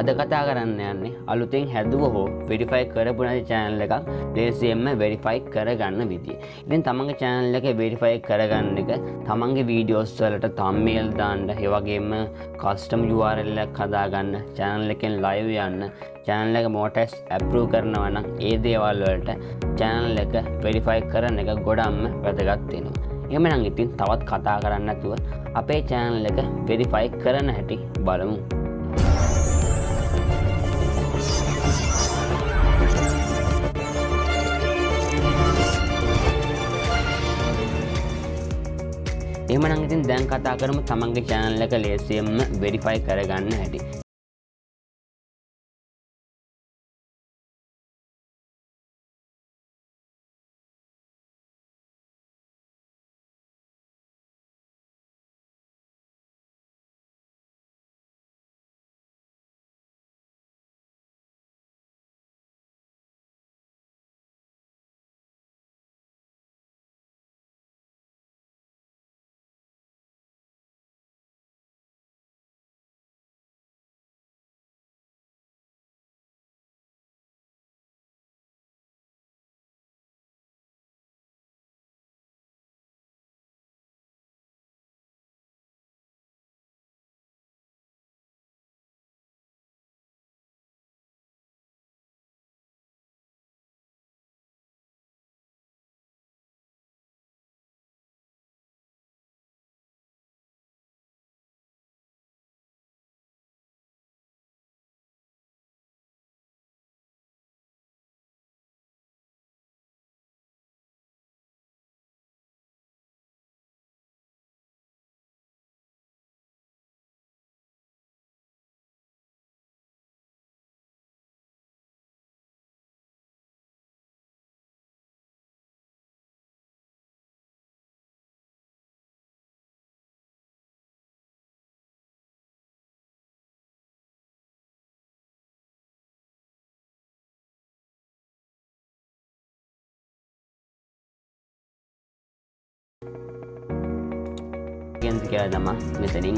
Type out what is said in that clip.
අද කතා කරන්න යන්නේ අලුතෙන් හැදුව හෝ වෙරිෆයි කරපු නැති channel එකක් ලේසියෙන්ම වෙරිෆයි කරගන්න විදිය. ඉතින් තමන්ගේ channel එක වෙරිෆයි කරගන්න එක තමන්ගේ videos වලට thumbnail දාන්න, ඒ වගේම custom URL එකක් හදාගන්න, channel එකෙන් live යන්න, channel එක monetize approve කරනවා නම් ඒ දේවල් වලට channel එක වෙරිෆයි කරන එක ගොඩක්ම වැදගත් වෙනවා. එහෙමනම් ඉතින් තවත් කතා කරන්න නැතුව අපේ channel එක වෙරිෆයි කරන හැටි බලමු. එහෙමනම් ඉතින් දැන් කතා කරමු තමන්ගේ channel එක ලේසියෙන්ම verify කරගන්න හැටි. කියලා තමයි මෙතනින්